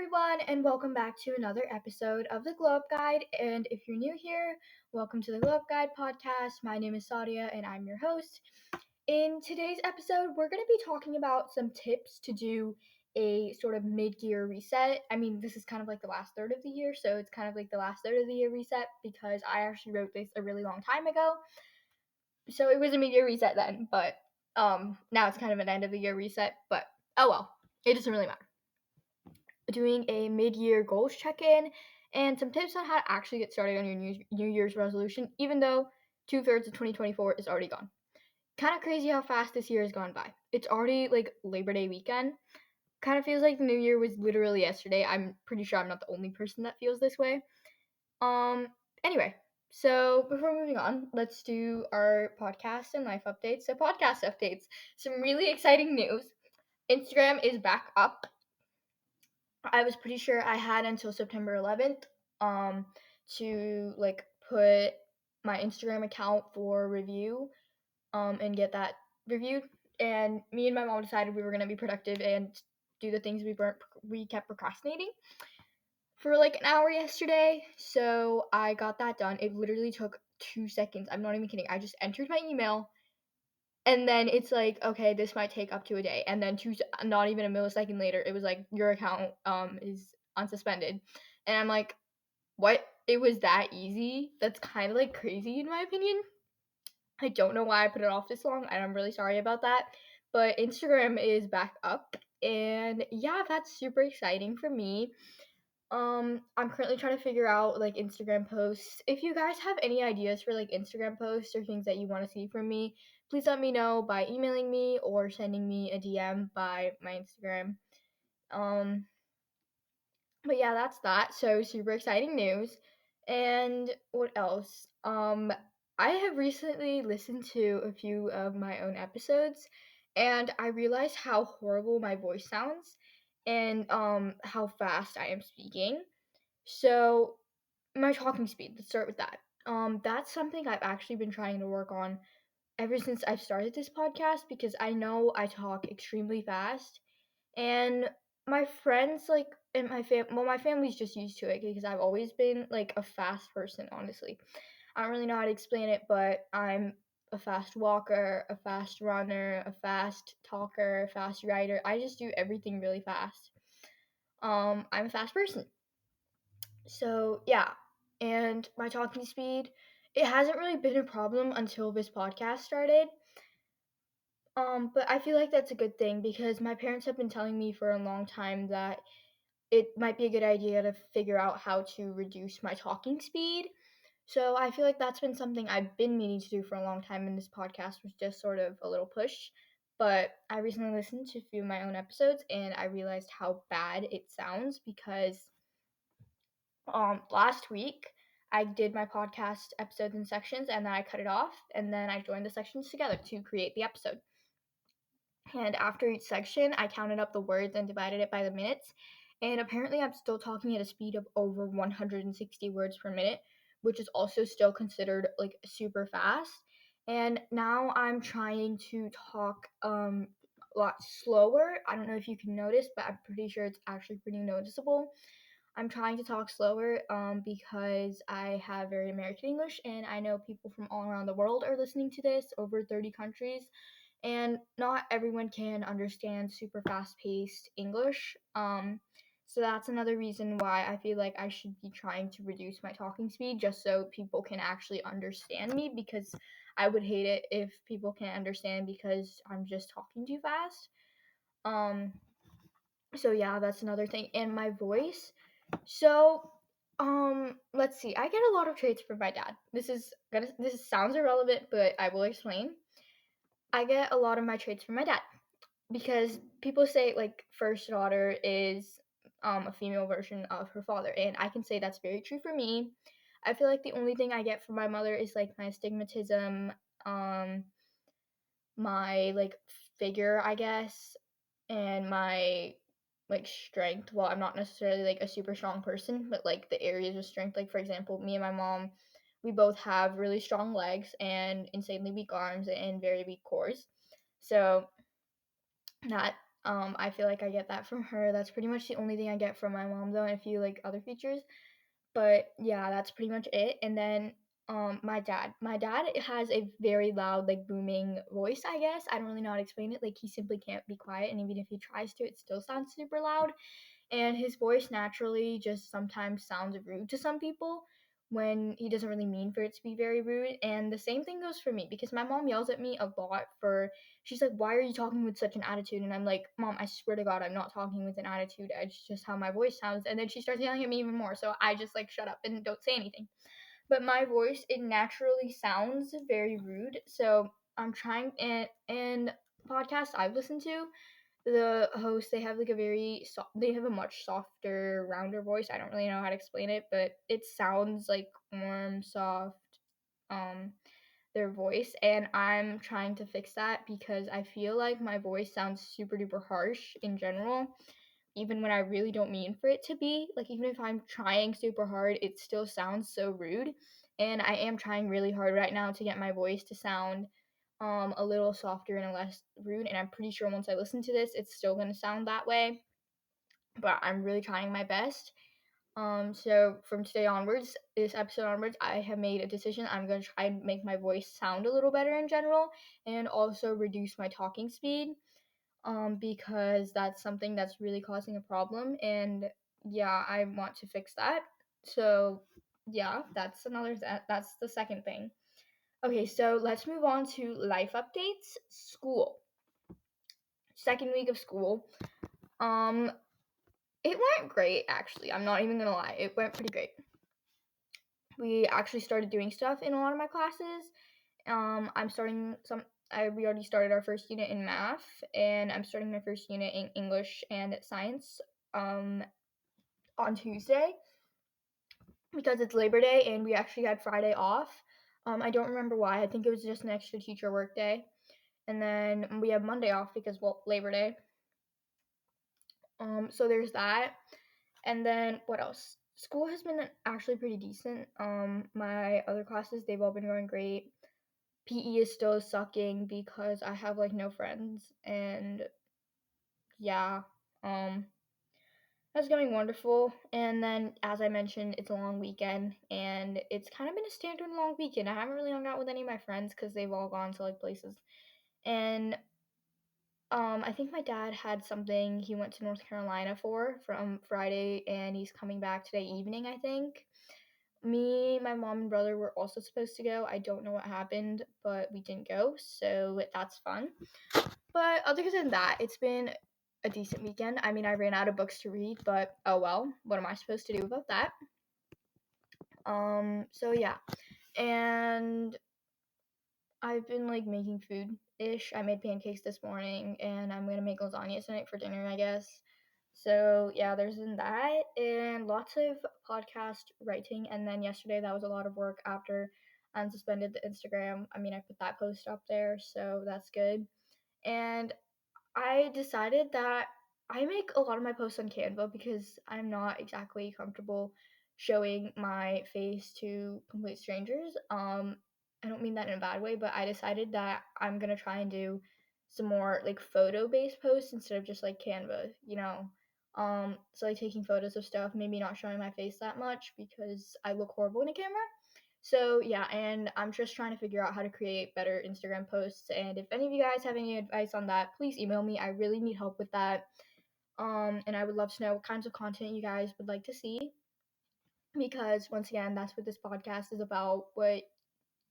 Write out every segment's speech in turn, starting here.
everyone, and welcome back to another episode of the Glow Up Guide. And if you're new here, welcome to the Glow Up Guide podcast. My name is Sadia, and I'm your host. In today's episode, we're going to be talking about some tips to do a sort of mid-year reset. I mean, this is kind of like the last third of the year, so it's kind of like the last third of the year reset because I actually wrote this a really long time ago. So it was a mid-year reset then, but now it's kind of an end of the year reset. But oh well, it doesn't really matter. Doing a mid-year goals check-in and some tips on how to actually get started on your New Year's resolution, even though 2/3 of 2024 is already gone. Kind of crazy how fast this year has gone by. It's already like Labor Day weekend. Kind of feels like the new year was literally yesterday. I'm pretty sure I'm not the only person that feels this way. Um, anyway, so before moving on, let's do our podcast and life updates. So podcast updates. Some really exciting news. Instagram is back up. I was pretty sure I had until September 11th to like put my Instagram account for review and get that reviewed. And me and my mom decided we were gonna be productive and do the things we kept procrastinating for like an hour yesterday. So I got that done. It literally took 2 seconds. I'm not even kidding. I just entered my email and then it's like, okay, this might take up to a day, and then not even a millisecond later, it was like your account is unsuspended, and I'm like, what? It was that easy? That's kind of like crazy in my opinion. I don't know why I put it off this long, and I'm really sorry about that. But Instagram is back up, and yeah, that's super exciting for me. I'm currently trying to figure out like Instagram posts. If you guys have any ideas for like Instagram posts or things that you want to see from me, please let me know by emailing me or sending me a DM by my Instagram. Um, but yeah, that's that. So super exciting news. And what else? I have recently listened to a few of my own episodes and I realized how horrible my voice sounds and how fast I am speaking. So, my talking speed, let's start with that. That's something I've actually been trying to work on ever since I've started this podcast because I know I talk extremely fast. And my friends, like, and my family's just used to it because I've always been, like, a fast person, honestly. I don't really know how to explain it, but I'm a fast walker, a fast runner, a fast talker, a fast writer. I just do everything really fast. I'm a fast person. So, yeah. And my talking speed, it hasn't really been a problem until this podcast started. But I feel like that's a good thing because my parents have been telling me for a long time that it might be a good idea to figure out how to reduce my talking speed. So I feel like that's been something I've been meaning to do for a long time, and this podcast was just sort of a little push. But I recently listened to a few of my own episodes, and I realized how bad it sounds because last week I did my podcast episodes in sections and then I cut it off and then I joined the sections together to create the episode. And after each section, I counted up the words and divided it by the minutes. And apparently, I'm still talking at a speed of over 160 words per minute, which is also still considered like super fast. And now I'm trying to talk a lot slower. I don't know if you can notice, but I'm pretty sure it's actually pretty noticeable. I'm trying to talk slower because I have very American English and I know people from all around the world are listening to this, over 30 countries, and not everyone can understand super fast paced English. So that's another reason why I feel like I should be trying to reduce my talking speed just so people can actually understand me because I would hate it if people can't understand because I'm just talking too fast. Um, so yeah, that's another thing. And my voice. So, let's see. I get a lot of traits from my dad. This sounds irrelevant, but I will explain. I get a lot of my traits from my dad because people say like first daughter is a female version of her father, and I can say that's very true for me. I feel like the only thing I get from my mother is like my astigmatism, um, my like figure, I guess, and my like strength. Well, I'm not necessarily like a super strong person, but like the areas of strength. Like for example, me and my mom, we both have really strong legs and insanely weak arms and very weak cores. So that I feel like I get that from her. That's pretty much the only thing I get from my mom though, and a few like other features. But yeah, that's pretty much it. And then my dad. My dad has a very loud, like booming voice, I guess. I don't really know how to explain it. Like he simply can't be quiet, and even if he tries to, it still sounds super loud. And his voice naturally just sometimes sounds rude to some people when he doesn't really mean for it to be very rude. And the same thing goes for me because my mom yells at me a lot for she's like, "Why are you talking with such an attitude?" And I'm like, "Mom, I swear to God, I'm not talking with an attitude. It's just how my voice sounds." And then she starts yelling at me even more. So I just like shut up and don't say anything. But my voice, it naturally sounds very rude. So I'm trying and podcasts I've listened to, the hosts, they have like a they have a much softer, rounder voice. I don't really know how to explain it, but it sounds like warm, soft, um their voice, and I'm trying to fix that because I feel like my voice sounds super duper harsh in general, even when I really don't mean for it to be. Like even if I'm trying super hard, it still sounds so rude. And I am trying really hard right now to get my voice to sound a little softer and less rude, and I'm pretty sure once I listen to this it's still going to sound that way, but I'm really trying my best. So from today onwards, this episode onwards, I have made a decision. I'm gonna try and make my voice sound a little better in general, and also reduce my talking speed. Because that's something that's really causing a problem, and yeah, I want to fix that. So yeah, that's the second thing. Okay, so let's move on to life updates. School. Second week of school. Um, it went great actually. I'm not even gonna lie. It went pretty great. We actually started doing stuff in a lot of my classes. I'm starting some. We already started our first unit in math, and I'm starting my first unit in English and science um, on Tuesday because it's Labor Day and we actually had Friday off. I don't remember why. I think it was just an extra teacher work day, and then we have Monday off because well Labor Day. So there's that. And then what else? School has been actually pretty decent. My other classes, they've all been going great. PE is still sucking because I have like no friends, and yeah, um that's going wonderful. And then as I mentioned, it's a long weekend and it's kind of been a standard long weekend. I haven't really hung out with any of my friends because they've all gone to like places. And I think my dad had something he went to North Carolina for from Friday, and he's coming back today evening, I think. Me, my mom, and brother were also supposed to go. I don't know what happened, but we didn't go, so that's fun. But other than that, it's been a decent weekend. I mean, I ran out of books to read, but oh well. What am I supposed to do about that? So yeah. And I've been like making food ish. I made pancakes this morning and I'm gonna make lasagna tonight for dinner, I guess. So yeah, there's in that and lots of podcast writing. And then yesterday that was a lot of work after I unsuspended the Instagram. I mean, I put that post up there, so that's good. And I decided that I make a lot of my posts on Canva because I'm not exactly comfortable showing my face to complete strangers. I don't mean that in a bad way, but I decided that I'm gonna try and do some more like photo based posts instead of just like Canva, you know. So like taking photos of stuff, maybe not showing my face that much because I look horrible in a camera. So yeah, and I'm just trying to figure out how to create better Instagram posts. And if any of you guys have any advice on that, please email me. I really need help with that. And I would love to know what kinds of content you guys would like to see because once again, that's what this podcast is about. What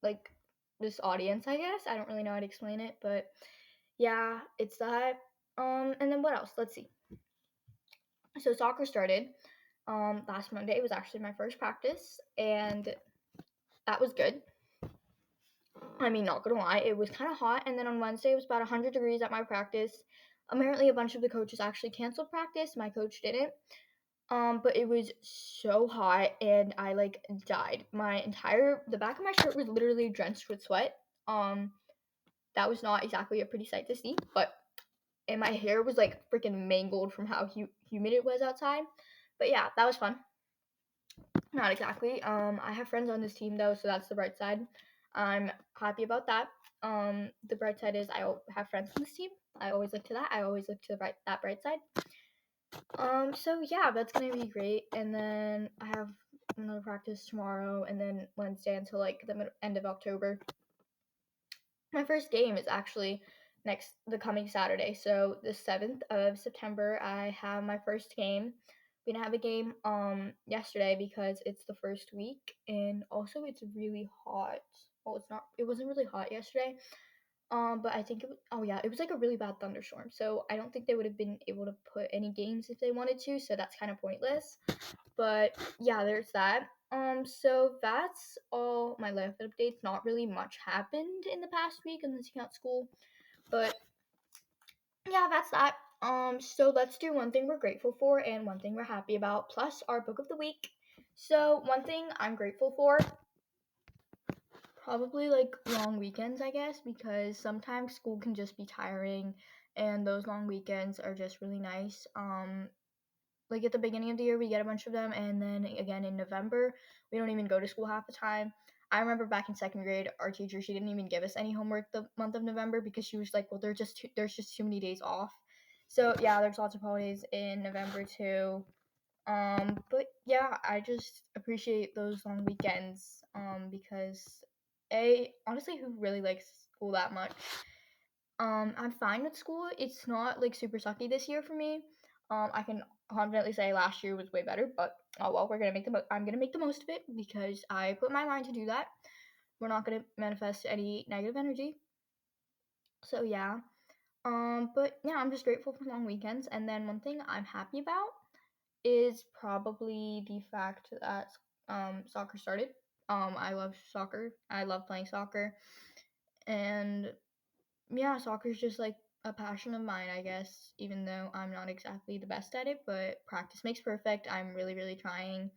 like this audience, I guess. I don't really know how to explain it, but yeah, it's that. And then what else? Let's see. So soccer started last Monday. It was actually my first practice, and that was good. I mean, not gonna lie, it was kind of hot. And then on Wednesday, it was about 100 degrees at my practice. Apparently, a bunch of the coaches actually canceled practice. My coach didn't. But it was so hot, and I like died. The back of my shirt was literally drenched with sweat. That was not exactly a pretty sight to see. And my hair was like freaking mangled from how humid it was outside. But yeah, that was fun. Not exactly. I have friends on this team though, so that's the bright side. I'm happy about that. The bright side is I have friends on this team. I always look to that. I always look to that bright side. So yeah, that's gonna be great. And then I have another practice tomorrow, and then Wednesday until like the end of October. My first game is actually the coming Saturday. So the 7th of September, I have my first game. We didn't have a game yesterday because it's the first week, and also it's really hot. Well, it's not. It wasn't really hot yesterday. But I think oh yeah, it was like a really bad thunderstorm. So I don't think they would have been able to put any games if they wanted to. So that's kind of pointless. But yeah, there's that. So that's all my life updates. Not really much happened in the past week unless you count school. But yeah, that's that. So let's do one thing we're grateful for and one thing we're happy about, plus our book of the week. So one thing I'm grateful for, probably like long weekends, I guess, because sometimes school can just be tiring and those long weekends are just really nice. Like at the beginning of the year we get a bunch of them, and then again in November we don't even go to school half the time. I remember back in second grade, our teacher, she didn't even give us any homework the month of November because she was like, well, there's just too many days off. So yeah, there's lots of holidays in November too. But yeah, I just appreciate those long weekends because honestly, who really likes school that much? I'm fine with school. It's not like super sucky this year for me. I can confidently say last year was way better, but oh well, I'm gonna make the most of it because I put my mind to do that. We're not gonna manifest any negative energy. So yeah. But yeah, I'm just grateful for long weekends. And then one thing I'm happy about is probably the fact that soccer started. I love soccer. I love playing soccer, and yeah, soccer is just like a passion of mine, I guess, even though I'm not exactly the best at it, but practice makes perfect. I'm really, really trying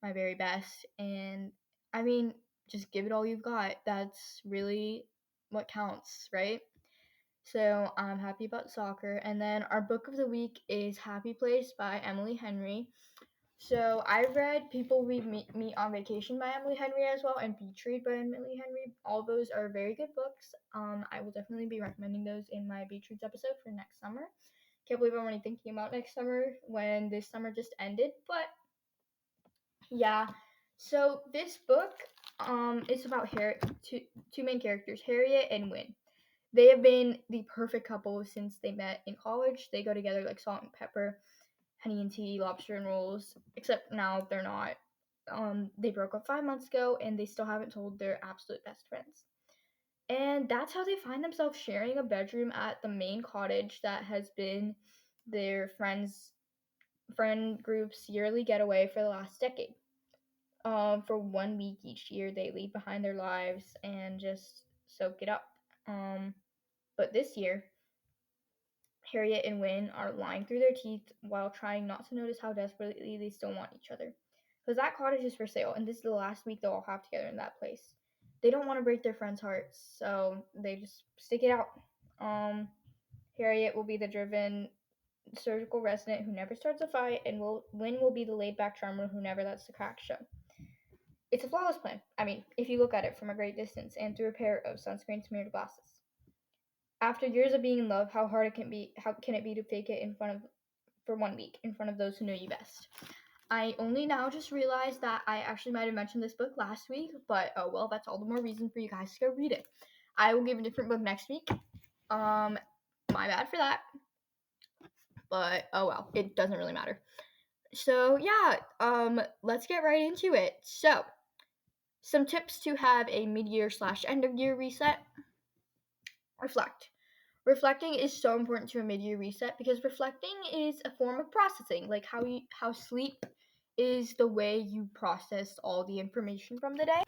my very best. And I mean, just give it all you've got. That's really what counts, right? So I'm happy about soccer. And then our book of the week is Happy Place by Emily Henry. So I read People We Meet on Vacation by Emily Henry as well, and Beach Read by Emily Henry. All those are very good books. I will definitely be recommending those in my Beach Reads episode for next summer. Can't believe I'm already thinking about next summer when this summer just ended, but yeah. So this book is about two main characters, Harriet and Win. They have been the perfect couple since they met in college. They go together like salt and pepper, honey and tea, lobster and rolls, except now they're not. They broke up 5 months ago and they still haven't told their absolute best friends. And that's how they find themselves sharing a bedroom at the main cottage that has been their friend group's yearly getaway for the last decade. For 1 week each year, they leave behind their lives and just soak it up. But this year, Harriet and Win are lying through their teeth while trying not to notice how desperately they still want each other. Because that cottage is for sale, and this is the last week they'll all have together in that place. They don't want to break their friends' hearts, so they just stick it out. Um, Harriet will be the driven surgical resident who never starts a fight, and Win will be the laid back charmer who never lets the cracks show. It's a flawless plan. I mean, if you look at it from a great distance and through a pair of sunscreen smeared glasses. After years of being in love, how can it be to fake it in front of for 1 week in front of those who know you best? I only now just realized that I actually might have mentioned this book last week, but oh well, that's all the more reason for you guys to go read it. I will give a different book next week. My bad for that. But oh well, it doesn't really matter. So yeah, let's get right into it. So, some tips to have a mid-year/end of year reset. Reflect. Reflecting is so important to a mid-year reset because reflecting is a form of processing, like how sleep is the way you process all the information from the day.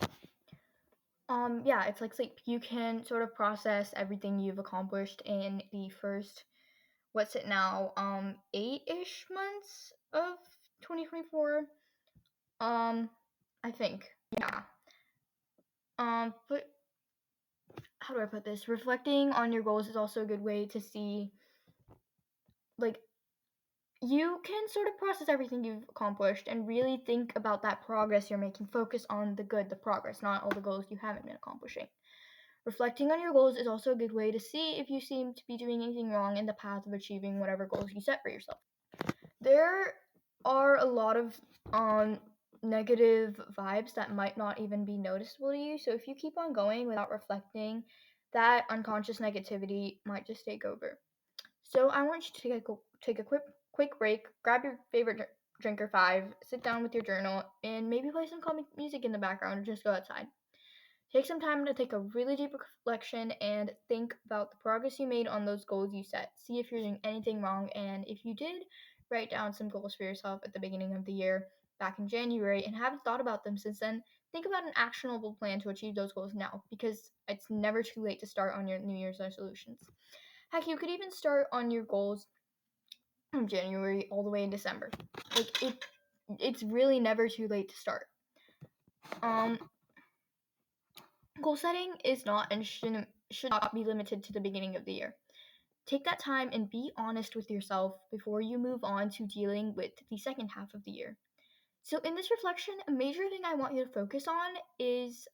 Yeah, it's like sleep. You can sort of process everything you've accomplished in the first, what's it now, 8-ish months of 2024. I think. Yeah. But how do I put this? Reflecting on your goals is also a good way to see, like, you can sort of process everything you've accomplished and really think about that progress you're making. Focus on the good, the progress, not all the goals you haven't been accomplishing. Reflecting on your goals is also a good way to see if you seem to be doing anything wrong in the path of achieving whatever goals you set for yourself. There are a lot of negative vibes that might not even be noticeable to you. So if you keep on going without reflecting, that unconscious negativity might just take over. So I want you to take a quick break, grab your favorite drink or five, sit down with your journal, and maybe play some calming music in the background or just go outside. Take some time to take a really deep reflection and think about the progress you made on those goals you set. See if you're doing anything wrong, and if you did, write down some goals for yourself at the beginning of the year back in January and haven't thought about them since then. Think about an actionable plan to achieve those goals now, because it's never too late to start on your New Year's resolutions. Heck, you could even start on your goals from January all the way in December. It's really never too late to start. Goal setting is not and should not be limited to the beginning of the year. Take that time and be honest with yourself before you move on to dealing with the second half of the year. So, in this reflection, a major thing I want you to focus on is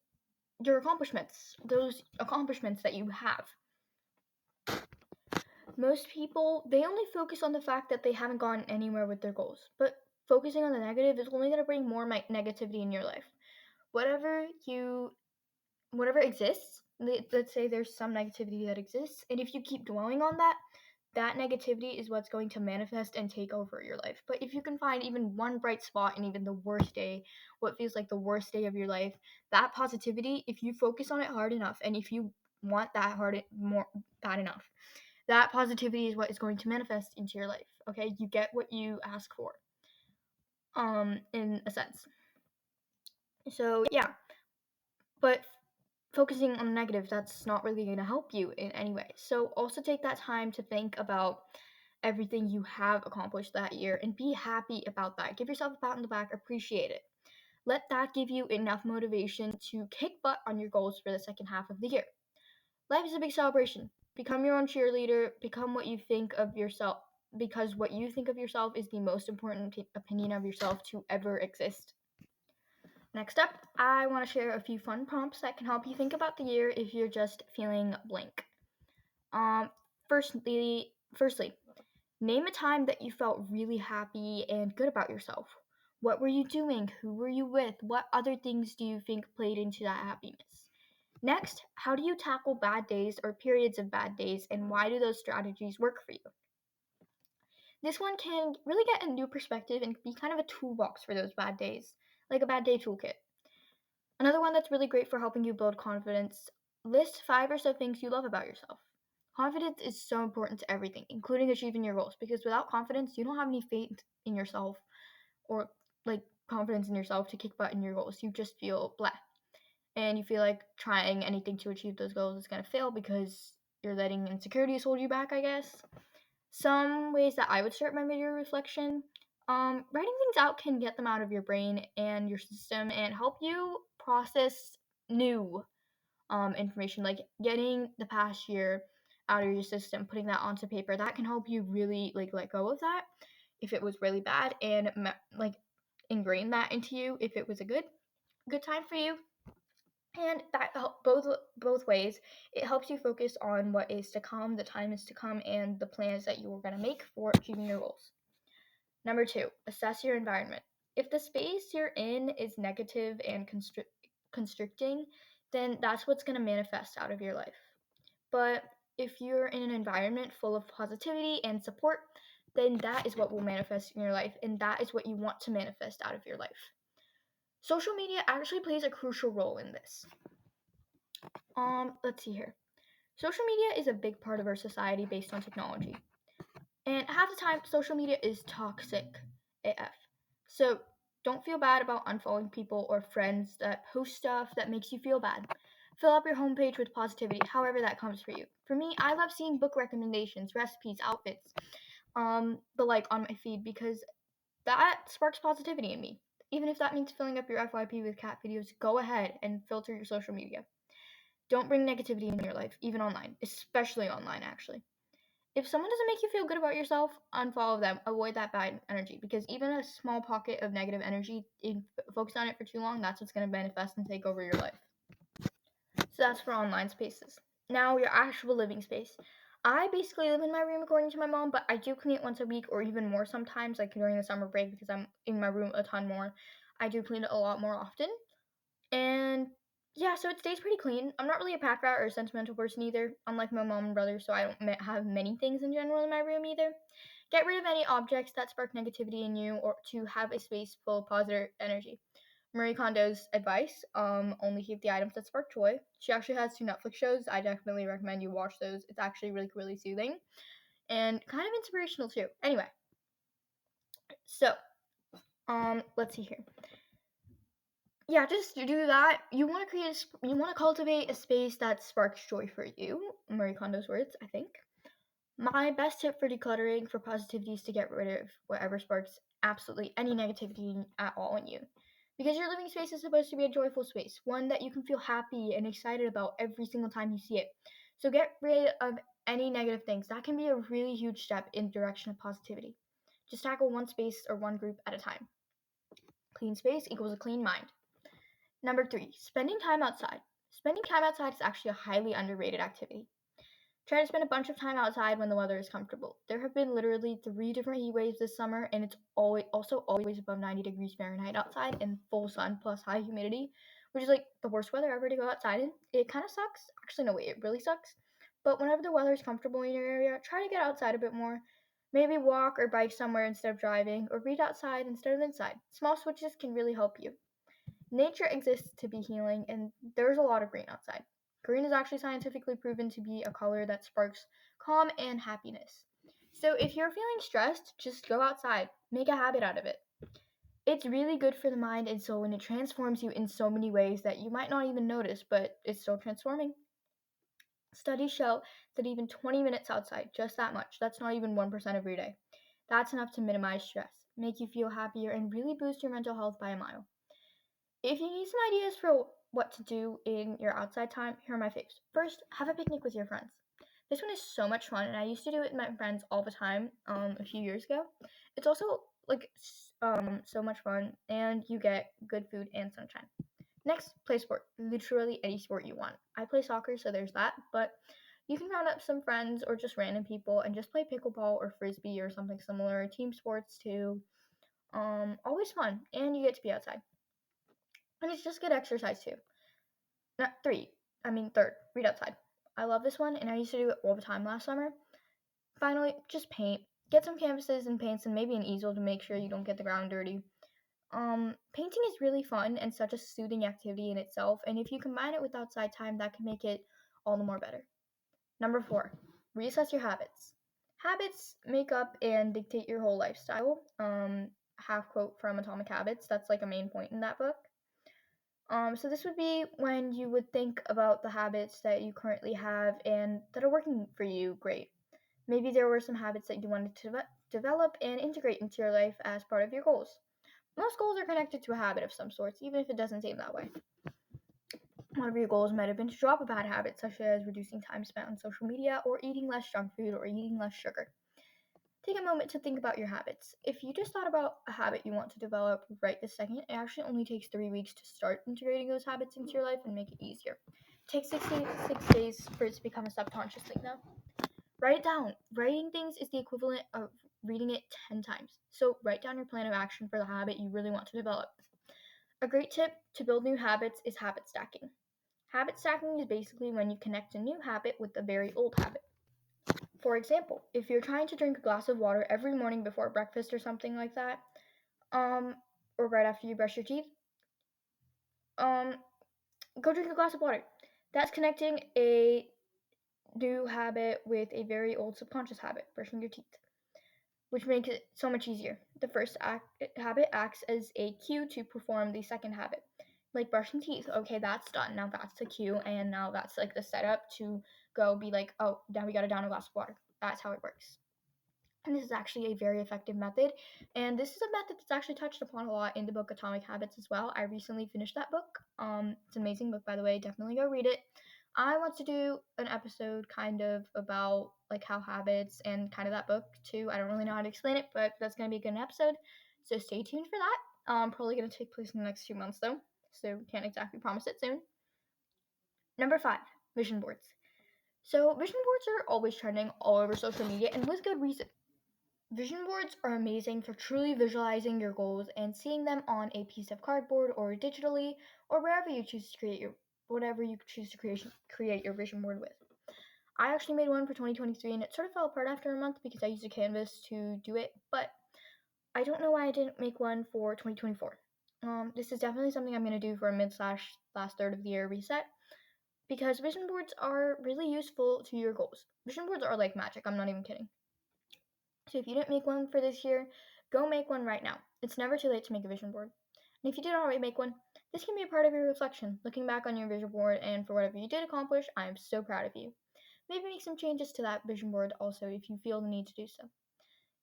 your accomplishments, those accomplishments that you have. Most people, they only focus on the fact that they haven't gotten anywhere with their goals, but focusing on the negative is only going to bring more negativity in your life. Whatever exists, let's say there's some negativity that exists, and if you keep dwelling on that negativity is what's going to manifest and take over your life. But if you can find even one bright spot in even the worst day, what feels like the worst day of your life, that positivity, if you focus on it hard enough, and if you want that more bad enough, that positivity is what is going to manifest into your life. Okay, you get what you ask for, in a sense. So yeah, but focusing on the negative, that's not really going to help you in any way. So also take that time to think about everything you have accomplished that year and be happy about that. Give yourself a pat on the back, appreciate it. Let that give you enough motivation to kick butt on your goals for the second half of the year. Life is a big celebration. Become your own cheerleader, become what you think of yourself, because what you think of yourself is the most important opinion of yourself to ever exist. Next up, I want to share a few fun prompts that can help you think about the year if you're just feeling blank. Firstly, name a time that you felt really happy and good about yourself. What were you doing? Who were you with? What other things do you think played into that happiness? Next, how do you tackle bad days or periods of bad days, and why do those strategies work for you? This one can really get a new perspective and be kind of a toolbox for those bad days, like a bad day toolkit. Another one that's really great for helping you build confidence: list 5 or so things you love about yourself. Confidence is so important to everything, including achieving your goals, because without confidence, you don't have any faith in yourself or like confidence in yourself to kick butt in your goals. You just feel blah. And you feel like trying anything to achieve those goals is going to fail because you're letting insecurities hold you back, I guess. Some ways that I would start my mid-year reflection: writing things out can get them out of your brain and your system and help you process new information, like getting the past year out of your system, putting that onto paper. That can help you really like let go of that if it was really bad, and like ingrain that into you if it was a good time for you. And that both ways, it helps you focus on what is to come, the time is to come, and the plans that you are going to make for achieving your goals. Number 2, assess your environment. If the space you're in is negative and constricting, then that's what's going to manifest out of your life. But if you're in an environment full of positivity and support, then that is what will manifest in your life, and that is what you want to manifest out of your life. Social media actually plays a crucial role in this. Let's see here. Social media is a big part of our society based on technology. And half the time, social media is toxic AF. So don't feel bad about unfollowing people or friends that post stuff that makes you feel bad. Fill up your homepage with positivity, however that comes for you. For me, I love seeing book recommendations, recipes, outfits, the like on my feed, because that sparks positivity in me. Even if that means filling up your FYP with cat videos, go ahead and filter your social media. Don't bring negativity in your life, even online, especially online, actually. If someone doesn't make you feel good about yourself, unfollow them. Avoid that bad energy, because even a small pocket of negative energy, if you focus on it for too long, that's what's going to manifest and take over your life. So that's for online spaces. Now, your actual living space. I basically live in my room according to my mom, but I do clean it once a week or even more sometimes, like during the summer break because I'm in my room a ton more. I do clean it a lot more often. And yeah, so it stays pretty clean. I'm not really a pack rat or a sentimental person either, unlike my mom and brother, so I don't have many things in general in my room either. Get rid of any objects that spark negativity in you or to have a space full of positive energy. Marie Kondo's advice, only keep the items that spark joy. She actually has two Netflix shows. I definitely recommend you watch those. It's actually really, really soothing and kind of inspirational too. Anyway, so, let's see here. Yeah, just do that. You want to you want to cultivate a space that sparks joy for you. Marie Kondo's words, I think. My best tip for decluttering for positivity is to get rid of whatever sparks absolutely any negativity at all in you. Because your living space is supposed to be a joyful space, one that you can feel happy and excited about every single time you see it. So get rid of any negative things. That can be a really huge step in the direction of positivity. Just tackle one space or one group at a time. Clean space equals a clean mind. Number 3, spending time outside. Spending time outside is actually a highly underrated activity. Try to spend a bunch of time outside when the weather is comfortable. There have been literally 3 different heat waves this summer, and it's always above 90 degrees Fahrenheit outside and full sun plus high humidity, which is like the worst weather ever to go outside in. It kind of sucks. Actually, no, wait, it really sucks. But whenever the weather is comfortable in your area, try to get outside a bit more. Maybe walk or bike somewhere instead of driving, or read outside instead of inside. Small switches can really help you. Nature exists to be healing, and there's a lot of green outside. Green is actually scientifically proven to be a color that sparks calm and happiness. So if you're feeling stressed, just go outside. Make a habit out of it. It's really good for the mind and soul, and it transforms you in so many ways that you might not even notice, but it's still transforming. Studies show that even 20 minutes outside, just that much, that's not even 1% of your day. That's enough to minimize stress, make you feel happier, and really boost your mental health by a mile. If you need some ideas for what to do in your outside time, here are my faves. First, have a picnic with your friends. This one is so much fun, and I used to do it with my friends all the time a few years ago. It's also like so much fun, and you get good food and sunshine. Next, play sport. Literally any sport you want. I play soccer, so there's that, but you can round up some friends or just random people and just play pickleball or frisbee or something similar. Team sports too. Always fun, and you get to be outside. And it's just good exercise too. Not third, read outside. I love this one, and I used to do it all the time last summer. Finally, just paint. Get some canvases and paints and maybe an easel to make sure you don't get the ground dirty. Painting is really fun and such a soothing activity in itself, and if you combine it with outside time, that can make it all the more better. Number 4, reassess your habits. Habits make up and dictate your whole lifestyle. Half quote from Atomic Habits. That's like a main point in that book. So this would be when you would think about the habits that you currently have and that are working for you great. Maybe there were some habits that you wanted to develop and integrate into your life as part of your goals. Most goals are connected to a habit of some sorts, even if it doesn't seem that way. One of your goals might have been to drop a bad habit, such as reducing time spent on social media or eating less junk food or eating less sugar. Take a moment to think about your habits. If you just thought about a habit you want to develop right this second, it actually only takes 3 weeks to start integrating those habits into your life and make it easier. It takes 6 days for it to become a subconscious thing, though. Write it down. Writing things is the equivalent of reading it 10 times. So write down your plan of action for the habit you really want to develop. A great tip to build new habits is habit stacking. Habit stacking is basically when you connect a new habit with a very old habit. For example, if you're trying to drink a glass of water every morning before breakfast or something like that, um, or right after you brush your teeth, um, go drink a glass of water. That's connecting a new habit with a very old subconscious habit, brushing your teeth, which makes it so much easier. The first habit acts as a cue to perform the second habit, like brushing teeth. Okay, that's done. Now that's the cue, and now that's like the setup to go be like, oh, now we gotta down a glass of water. That's how it works. And this is actually a very effective method. And this is a method that's actually touched upon a lot in the book Atomic Habits as well. I recently finished that book. It's an amazing book, by the way. Definitely go read it. I want to do an episode kind of about like how habits and kind of that book too. I don't really know how to explain it, but that's going to be a good episode. So stay tuned for that. Probably going to take place in the next 2 months though. So can't exactly promise it soon. Number 5, vision boards. So vision boards are always trending all over social media, and with good reason. Vision boards are amazing for truly visualizing your goals and seeing them on a piece of cardboard or digitally or wherever you choose to create create your vision board with. I actually made one for 2023 and it sort of fell apart after a month because I used a canvas to do it, but I don't know why I didn't make one for 2024. This is definitely something I'm going to do for a mid/last third of the year reset because vision boards are really useful to your goals. Vision boards are like magic, I'm not even kidding. So if you didn't make one for this year, go make one right now. It's never too late to make a vision board. And if you did already make one, this can be a part of your reflection, looking back on your vision board and for whatever you did accomplish, I am so proud of you. Maybe make some changes to that vision board also if you feel the need to do so.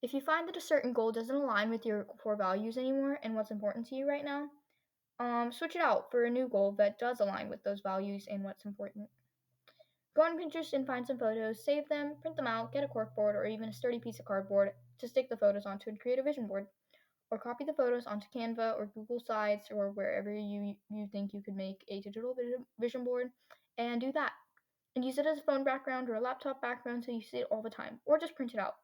If you find that a certain goal doesn't align with your core values anymore and what's important to you right now, switch it out for a new goal that does align with those values and what's important. Go on Pinterest and find some photos, save them, print them out, get a corkboard or even a sturdy piece of cardboard to stick the photos onto and create a vision board. Or copy the photos onto Canva or Google Sites or wherever you think you could make a digital vision board and do that. And use it as a phone background or a laptop background so you see it all the time. Or just print it out.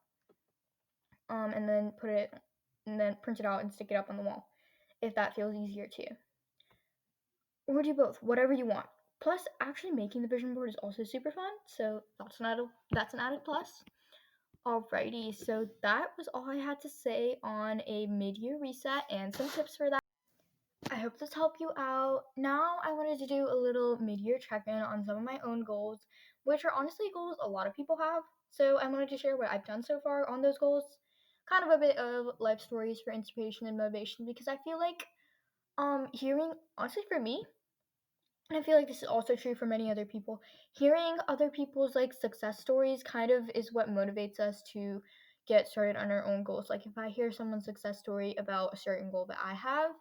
And then print it out and stick it up on the wall if that feels easier to you. Or do both, whatever you want. Plus, actually making the vision board is also super fun, so that's an added plus. Alrighty, so that was all I had to say on a mid-year reset and some tips for that. I hope this helped you out. Now I wanted to do a little mid-year check-in on some of my own goals, which are honestly goals a lot of people have. So I wanted to share what I've done so far on those goals. Kind of a bit of life stories for inspiration and motivation because I feel like hearing honestly for me, and I feel like this is also true for many other people, hearing other people's like success stories kind of is what motivates us to get started on our own goals. Like if I hear someone's success story about a certain goal that I have,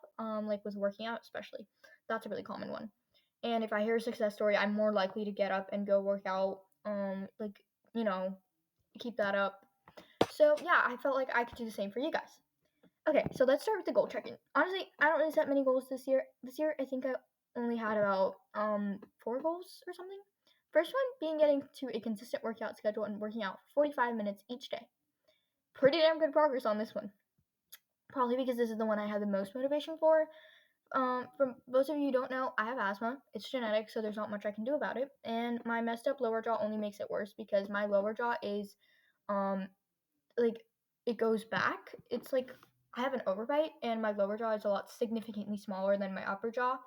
like with working out especially, that's a really common one. And if I hear a success story, I'm more likely to get up and go work out, like, you know, keep that up. So yeah, I felt like I could do the same for you guys. Okay, so let's start with the goal checking. Honestly, I don't really set many goals this year. This year, I think I only had about 4 goals or something. First one being getting to a consistent workout schedule and working out for 45 minutes each day. Pretty damn good progress on this one. Probably because this is the one I had the most motivation for. For those of you who don't know, I have asthma. It's genetic, so there's not much I can do about it. And my messed up lower jaw only makes it worse because my lower jaw is um like it goes back. It's like I have an overbite and my lower jaw is a lot significantly smaller than my upper jaw.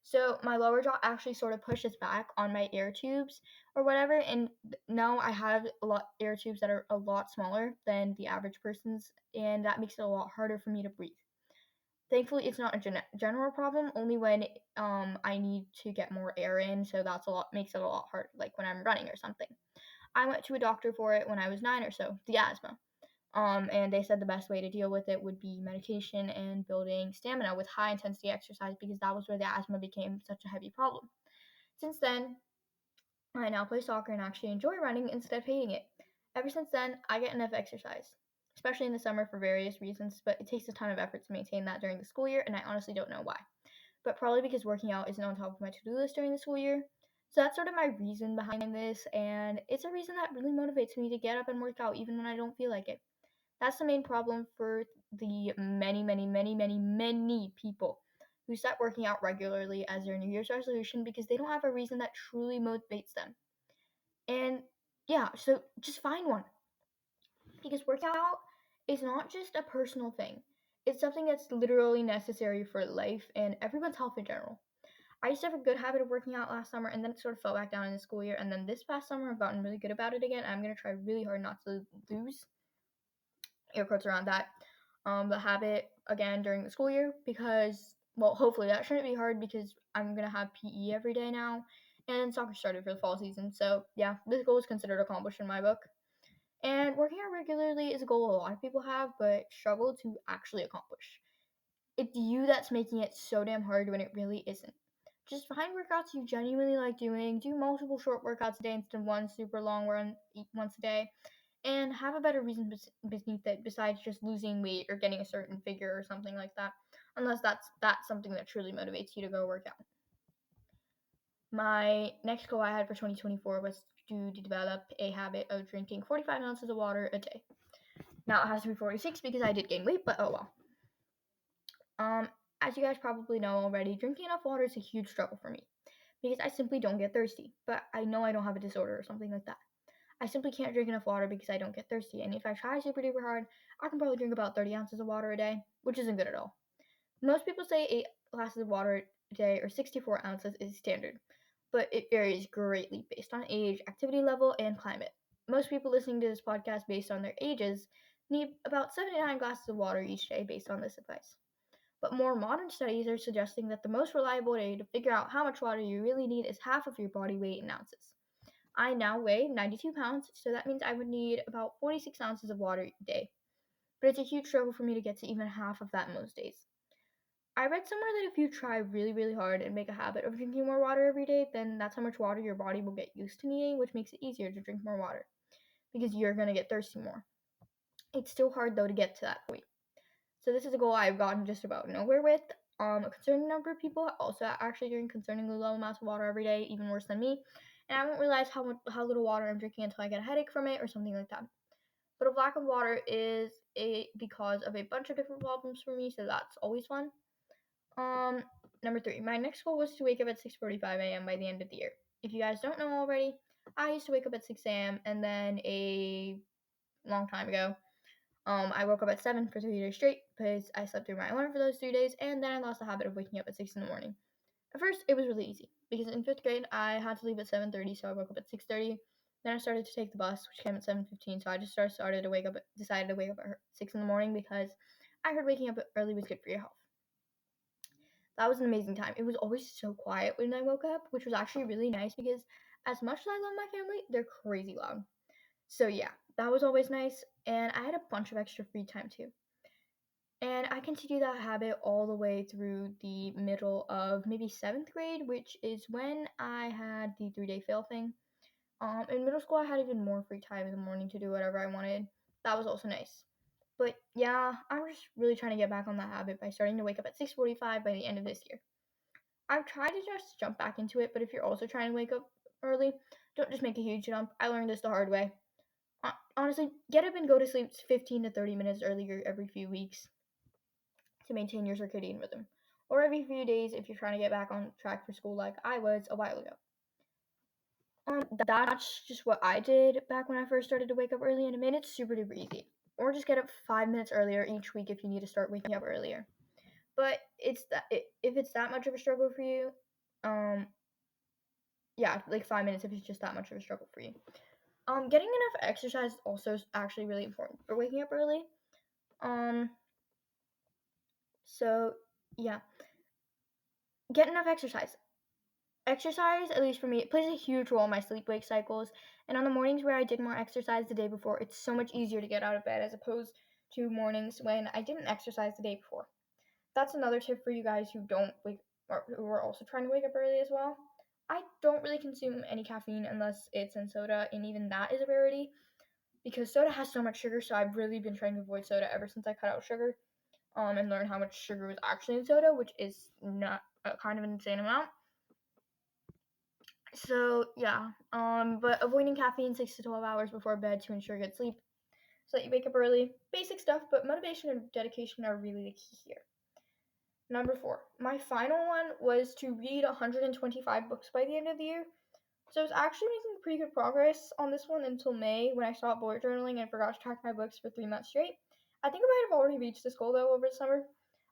So my lower jaw actually sort of pushes back on my air tubes or whatever, and now I have a lot air tubes that are a lot smaller than the average person's, and that makes it a lot harder for me to breathe. Thankfully, it's not a general problem. Only when I need to get more air in, so that's a lot makes it a lot harder. Like when I'm running or something. I went to a doctor for it when I was 9 or so, the asthma. And they said the best way to deal with it would be medication and building stamina with high intensity exercise because that was where the asthma became such a heavy problem. Since then, I now play soccer and actually enjoy running instead of hating it. Ever since then, I get enough exercise, especially in the summer for various reasons, but it takes a ton of effort to maintain that during the school year, and I honestly don't know why. But probably because working out isn't on top of my to do list during the school year. So that's sort of my reason behind this, and it's a reason that really motivates me to get up and work out even when I don't feel like it. That's the main problem for the many, many, many, many, many people who set working out regularly as their New Year's resolution because they don't have a reason that truly motivates them. And yeah, so just find one. Because working out is not just a personal thing, it's something that's literally necessary for life and everyone's health in general. I used to have a good habit of working out last summer and then it sort of fell back down in the school year. And then this past summer, I've gotten really good about it again. I'm going to try really hard not to lose air quotes around that the habit again during the school year because well hopefully that shouldn't be hard because I'm gonna have PE every day now and soccer started for the fall season, so yeah, this goal is considered accomplished in my book. And working out regularly is a goal a lot of people have but struggle to actually accomplish. It's you that's making it so damn hard when it really isn't. Just find workouts you genuinely like doing, do multiple short workouts a day instead of one super long one once a day, and have a better reason beneath it besides just losing weight or getting a certain figure or something like that, unless that's something that truly motivates you to go work out. My next goal I had for 2024 was to develop a habit of drinking 45 ounces of water a day. Now it has to be 46 because I did gain weight, but oh well. As you guys probably know already, drinking enough water is a huge struggle for me because I simply don't get thirsty. But I know I don't have a disorder or something like that. I simply can't drink enough water because I don't get thirsty. And if I try super duper hard, I can probably drink about 30 ounces of water a day, which isn't good at all. Most people say 8 glasses of water a day or 64 ounces is standard, but it varies greatly based on age, activity level, and climate. Most people listening to this podcast based on their ages need about 79 glasses of water each day based on this advice. But more modern studies are suggesting that the most reliable way to figure out how much water you really need is half of your body weight in ounces. I now weigh 92 pounds, so that means I would need about 46 ounces of water a day. But it's a huge struggle for me to get to even half of that most days. I read somewhere that if you try really, really hard and make a habit of drinking more water every day, then that's how much water your body will get used to needing, which makes it easier to drink more water because you're going to get thirsty more. It's still hard though to get to that point. So this is a goal I've gotten just about nowhere with. A concerning number of people also actually drink concerningly low amounts of water every day, even worse than me. And I won't realize how little water I'm drinking until I get a headache from it or something like that. But a lack of water is because of a bunch of different problems for me, so that's always fun. Number 3, my next goal was to wake up at 6:45 a.m. by the end of the year. If you guys don't know already, I used to wake up at 6 a.m. and then a long time ago, I woke up at 7 for 3 days straight because I slept through my alarm for those 3 days, and then I lost the habit of waking up at 6 in the morning. At first, it was really easy because in 5th grade, I had to leave at 7:30, so I woke up at 6:30. Then I started to take the bus, which came at 7:15, so I just decided to wake up at 6 in the morning because I heard waking up early was good for your health. That was an amazing time. It was always so quiet when I woke up, which was actually really nice because as much as I love my family, they're crazy loud. So yeah, that was always nice, and I had a bunch of extra free time too. And I continued that habit all the way through the middle of maybe 7th grade, which is when I had the 3-day fail thing. In middle school, I had even more free time in the morning to do whatever I wanted. That was also nice. But yeah, I'm just really trying to get back on that habit by starting to wake up at 6:45 by the end of this year. I've tried to just jump back into it, but if you're also trying to wake up early, don't just make a huge jump. I learned this the hard way. Honestly, get up and go to sleep 15 to 30 minutes earlier every few weeks to maintain your circadian rhythm, or every few days if you're trying to get back on track for school like I was a while ago. That's just what I did back when I first started to wake up early, and it made it super duper easy. Or just get up 5 minutes earlier each week if you need to start waking up earlier. But if it's that much of a struggle for you, yeah, like 5 minutes if it's just that much of a struggle for you. Getting enough exercise is also actually really important for waking up early. So yeah, get enough exercise. Exercise, at least for me, it plays a huge role in my sleep-wake cycles. And on the mornings where I did more exercise the day before, it's so much easier to get out of bed as opposed to mornings when I didn't exercise the day before. That's another tip for you guys who don't wake or who are also trying to wake up early as well. I don't really consume any caffeine unless it's in soda, and even that is a rarity because soda has so much sugar. So I've really been trying to avoid soda ever since I cut out sugar, and learned how much sugar was actually in soda, which is not kind of an insane amount. So yeah, but avoiding caffeine 6 to 12 hours before bed to ensure good sleep, so that you wake up early. Basic stuff, but motivation and dedication are really the key here. Number 4, my final one was to read 125 books by the end of the year. So I was actually making pretty good progress on this one until May when I stopped bullet journaling and forgot to track my books for 3 months straight. I think I might have already reached this goal though over the summer.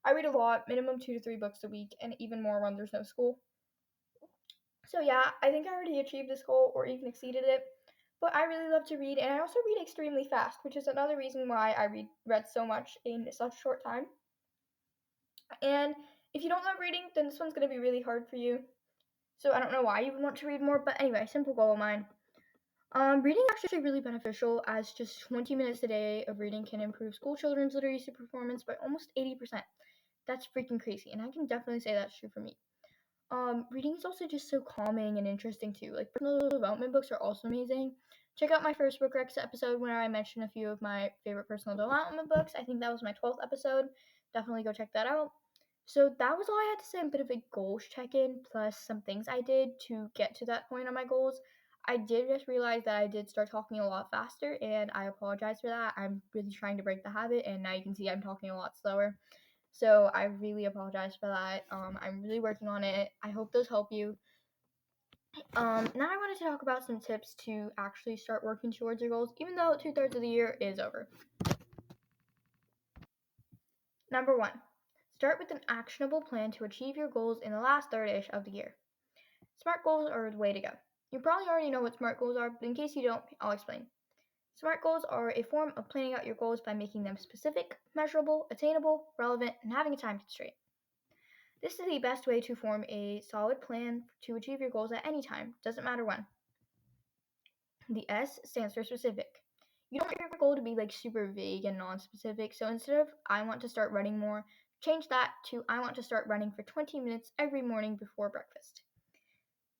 I read a lot, minimum 2 to 3 books a week, and even more when there's no school. So yeah, I think I already achieved this goal or even exceeded it. But I really love to read, and I also read extremely fast, which is another reason why I read so much in such a short time. And if you don't love reading, then this one's going to be really hard for you. So I don't know why you would want to read more, but anyway, simple goal of mine. Reading is actually really beneficial, as just 20 minutes a day of reading can improve school children's literacy performance by almost 80%. That's freaking crazy, and I can definitely say that's true for me. Reading is also just so calming and interesting too. Like personal development books are also amazing. Check out my first book recs episode where I mentioned a few of my favorite personal development books. I think that was my 12th episode. Definitely go check that out. So that was all I had to say. A bit of a goals check-in plus some things I did to get to that point on my goals. I did just realize that I did start talking a lot faster, and I apologize for that. I'm really trying to break the habit, and now you can see I'm talking a lot slower. So I really apologize for that. I'm really working on it. I hope those help you. Now I wanted to talk about some tips to actually start working towards your goals, even though 2/3 of the year is over. Number 1, start with an actionable plan to achieve your goals in the last third-ish of the year. SMART goals are the way to go. You probably already know what SMART goals are, but in case you don't, I'll explain. SMART goals are a form of planning out your goals by making them specific, measurable, attainable, relevant, and having a time constraint. This is the best way to form a solid plan to achieve your goals at any time, doesn't matter when. The S stands for specific. You don't want your goal to be like super vague and non-specific, so instead of I want to start running more, change that to I want to start running for 20 minutes every morning before breakfast.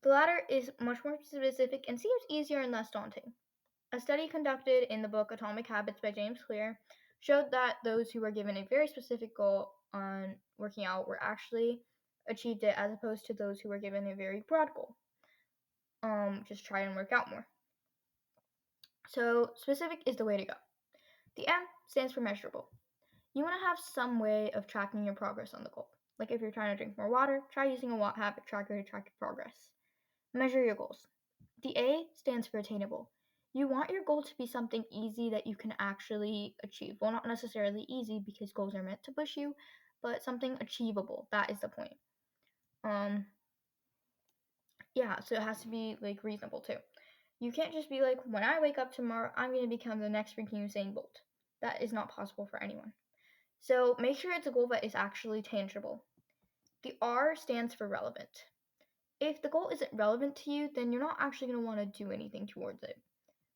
The latter is much more specific and seems easier and less daunting. A study conducted in the book Atomic Habits by James Clear showed that those who were given a very specific goal on working out were actually achieved it as opposed to those who were given a very broad goal. Just try and work out more. So specific is the way to go. The M stands for measurable. You want to have some way of tracking your progress on the goal. Like if you're trying to drink more water, try using a watt habit tracker to track your progress. Measure your goals. The A stands for attainable. You want your goal to be something easy that you can actually achieve. Well, not necessarily easy because goals are meant to push you, but something achievable. That is the point. So it has to be like reasonable too. You can't just be like, when I wake up tomorrow, I'm going to become the next freaking Usain Bolt. That is not possible for anyone. So make sure it's a goal that is actually tangible. The R stands for relevant. If the goal isn't relevant to you, then you're not actually going to want to do anything towards it.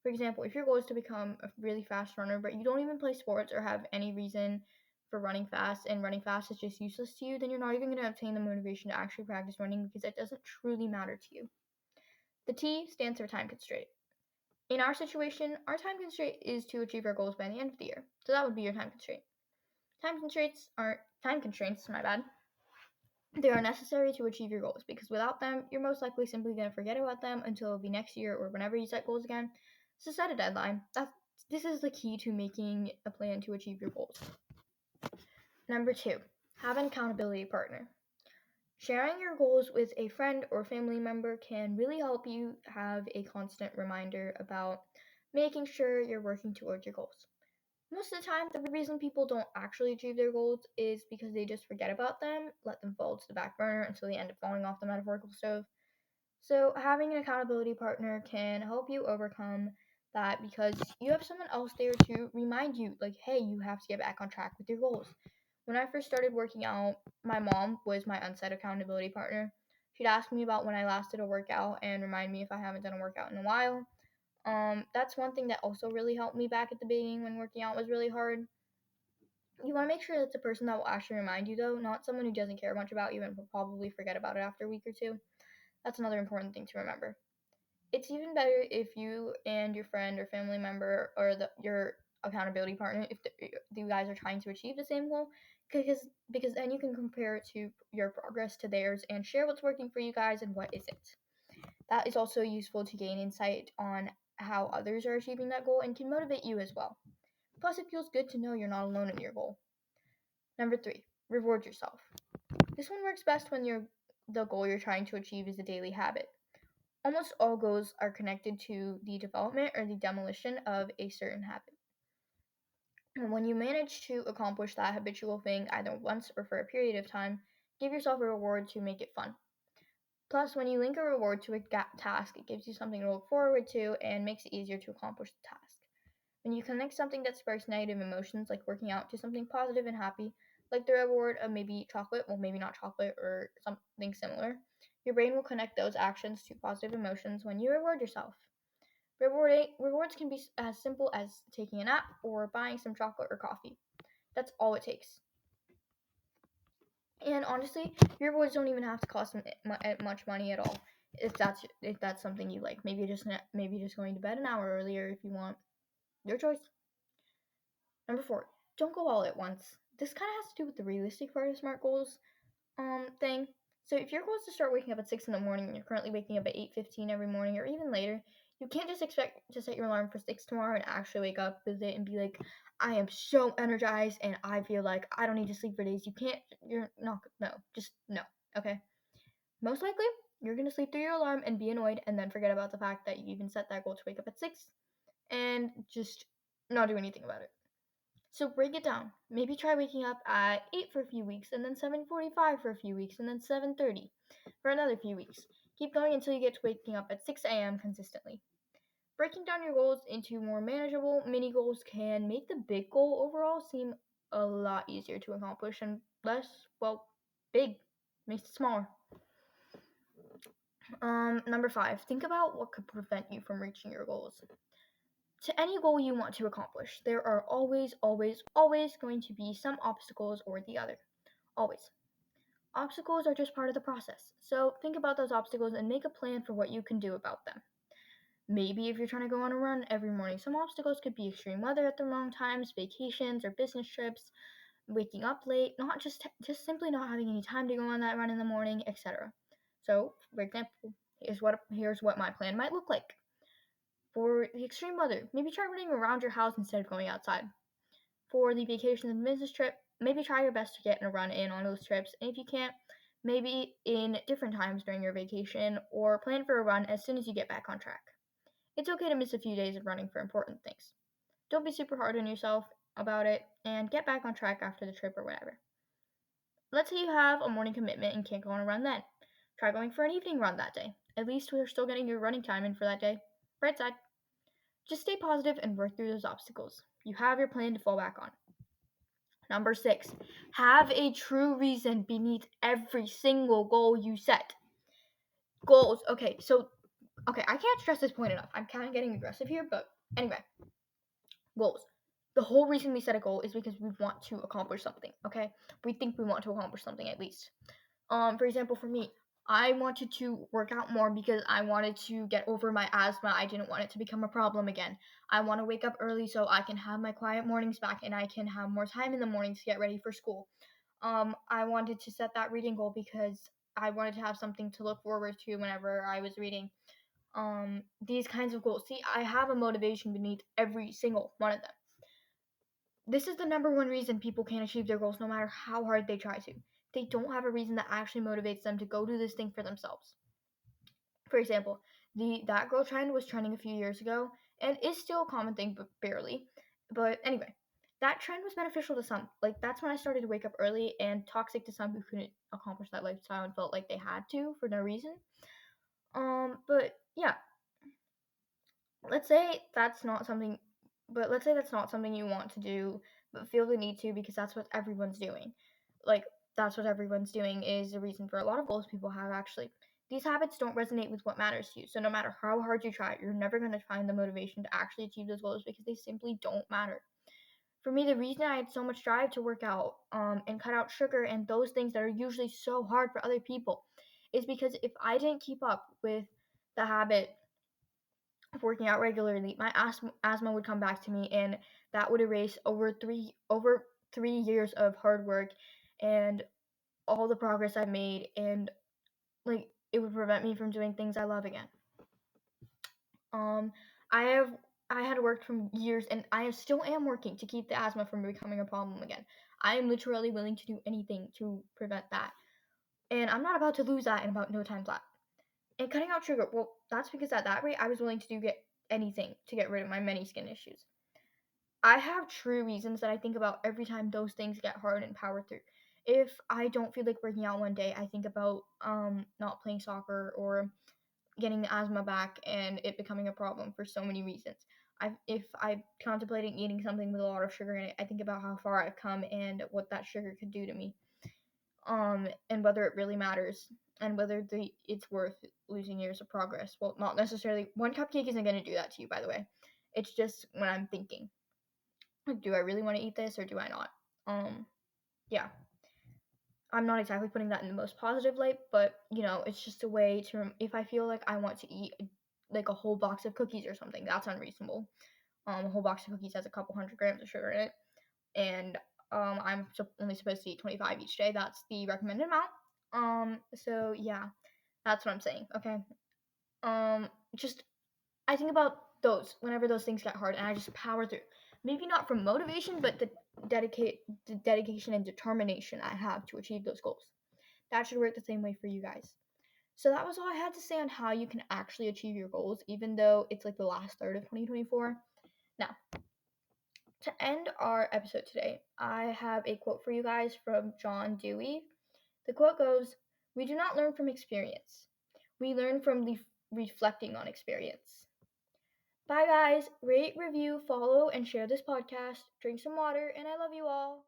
For example, if your goal is to become a really fast runner, but you don't even play sports or have any reason for running fast, and running fast is just useless to you, then you're not even going to obtain the motivation to actually practice running because it doesn't truly matter to you. The T stands for time constraint. In our situation, our time constraint is to achieve our goals by the end of the year. So that would be your time constraint. Time constraints, my bad. They are necessary to achieve your goals because without them, you're most likely simply going to forget about them until it'll be next year or whenever you set goals again. So set a deadline. This is the key to making a plan to achieve your goals. Number 2, have an accountability partner. Sharing your goals with a friend or family member can really help you have a constant reminder about making sure you're working towards your goals. Most of the time, the reason people don't actually achieve their goals is because they just forget about them, let them fall to the back burner until they end up falling off the metaphorical stove. So, having an accountability partner can help you overcome that because you have someone else there to remind you, like, hey, you have to get back on track with your goals. When I first started working out, my mom was my unsaid accountability partner. She'd ask me about when I last did a workout and remind me if I haven't done a workout in a while. That's one thing that also really helped me back at the beginning when working out was really hard. You want to make sure it's a person that will actually remind you, though, not someone who doesn't care much about you and will probably forget about it after a week or two. That's another important thing to remember. It's even better if you and your friend or family member or your accountability partner, if you guys are trying to achieve the same goal, because then you can compare it to your progress to theirs and share what's working for you guys and what isn't. That is also useful to gain insight on how others are achieving that goal and can motivate you as well. Plus, it feels good to know you're not alone in your goal. Number 3, reward yourself. This one works best when the goal you're trying to achieve is a daily habit. Almost all goals are connected to the development or the demolition of a certain habit. And when you manage to accomplish that habitual thing either once or for a period of time, give yourself a reward to make it fun. Plus, when you link a reward to a task, it gives you something to look forward to and makes it easier to accomplish the task. When you connect something that sparks negative emotions, like working out, to something positive and happy, like the reward of maybe chocolate, well, maybe not chocolate or something similar, your brain will connect those actions to positive emotions when you reward yourself. Rewards can be as simple as taking a nap or buying some chocolate or coffee. That's all it takes. And honestly, your rewards don't even have to cost much money at all. If that's something you like, maybe just going to bed an hour earlier if you want. Your choice. Number 4, don't go all at once. this kind of has to do with the realistic part of SMART goals thing. So if your goal is to start waking up at 6 in the morning and you're currently waking up at 8:15 every morning or even later, you can't just expect to set your alarm for 6 tomorrow and actually wake up with it and be like, I am so energized and I feel like I don't need to sleep for days. You can't, you're not, no, just no, okay? Most likely, you're gonna sleep through your alarm and be annoyed and then forget about the fact that you even set that goal to wake up at 6 and just not do anything about it. So break it down. Maybe try waking up at 8 for a few weeks and then 7:45 for a few weeks and then 7:30 for another few weeks. Keep going until you get to waking up at 6 a.m. consistently. Breaking down your goals into more manageable mini goals can make the big goal overall seem a lot easier to accomplish and less, well, big. Makes it smaller. Number 5, think about what could prevent you from reaching your goals. To any goal you want to accomplish, there are always going to be some obstacles or the other. Always. Obstacles are just part of the process. So think about those obstacles and make a plan for what you can do about them. Maybe if you're trying to go on a run every morning, some obstacles could be extreme weather at the wrong times, vacations or business trips, waking up late, not just simply not having any time to go on that run in the morning, etc. So, for example, here's what my plan might look like. For the extreme weather, maybe try running around your house instead of going outside. For the vacation and business trip, maybe try your best to get a run in on those trips. And if you can't, maybe in different times during your vacation or plan for a run as soon as you get back on track. It's okay to miss a few days of running for important things. Don't be super hard on yourself about it and get back on track after the trip or whatever. Let's say you have a morning commitment and can't go on a run then. Try going for an evening run that day. At least you're still getting your running time in for that day. Bright side. Just stay positive and work through those obstacles. You have your plan to fall back on. Number 6, have a true reason beneath every single goal you set. Goals. Okay, I can't stress this point enough. I'm kind of getting aggressive here, but anyway, goals. The whole reason we set a goal is because we want to accomplish something, okay? We think we want to accomplish something at least. For example, for me, I wanted to work out more because I wanted to get over my asthma. I didn't want it to become a problem again. I want to wake up early so I can have my quiet mornings back and I can have more time in the morning to get ready for school. I wanted to set that reading goal because I wanted to have something to look forward to whenever I was reading. These kinds of goals. See, I have a motivation beneath every single one of them. This is the number one reason people can't achieve their goals no matter how hard they try to. They don't have a reason that actually motivates them to go do this thing for themselves. For example, that girl trend was trending a few years ago and is still a common thing, but barely. But anyway, that trend was beneficial to some. Like that's when I started to wake up early and toxic to some who couldn't accomplish that lifestyle and felt like they had to for no reason. But yeah, let's say that's not something you want to do but feel the need to because that's what everyone's doing. Like that's what everyone's doing is the reason for a lot of goals people have actually. These habits don't resonate with what matters to you, so no matter how hard you try, you're never going to find the motivation to actually achieve those goals because they simply don't matter. For me, the reason I had so much drive to work out and cut out sugar and those things that are usually so hard for other people is because if I didn't keep up with the habit working out regularly, my asthma would come back to me, and that would erase over 3 years of hard work and all the progress I've made, and like it would prevent me from doing things I love again. Um, I had worked for years, and I still am working to keep the asthma from becoming a problem again. I am literally willing to do anything to prevent that, and I'm not about to lose that in about no time flat. And cutting out sugar, well, that's because at that rate, I was willing to get anything to get rid of my many skin issues. I have true reasons that I think about every time those things get hard and power through. If I don't feel like working out one day, I think about not playing soccer or getting the asthma back and it becoming a problem for so many reasons. If I'm contemplating eating something with a lot of sugar in it, I think about how far I've come and what that sugar could do to me. And whether it really matters and whether it's worth losing years of progress. Well, not necessarily. One cupcake isn't going to do that to you, by the way. It's just when I'm thinking, like, do I really want to eat this or do I not? Yeah. I'm not exactly putting that in the most positive light, but it's just a way to. If I feel like I want to eat like a whole box of cookies or something, that's unreasonable. A whole box of cookies has a couple hundred grams of sugar in it, and I'm only supposed to eat 25 each day. That's the recommended amount. So yeah, that's what I'm saying. Okay. Just I think about those whenever those things get hard, and I just power through. Maybe not from motivation, but the dedication and determination I have to achieve those goals. That should work the same way for you guys. So that was all I had to say on how you can actually achieve your goals, even though it's like the last third of 2024. Now, to end our episode today, I have a quote for you guys from John Dewey. The quote goes, "We do not learn from experience. We learn from the reflecting on experience." Bye, guys. Rate, review, follow, and share this podcast. Drink some water, and I love you all.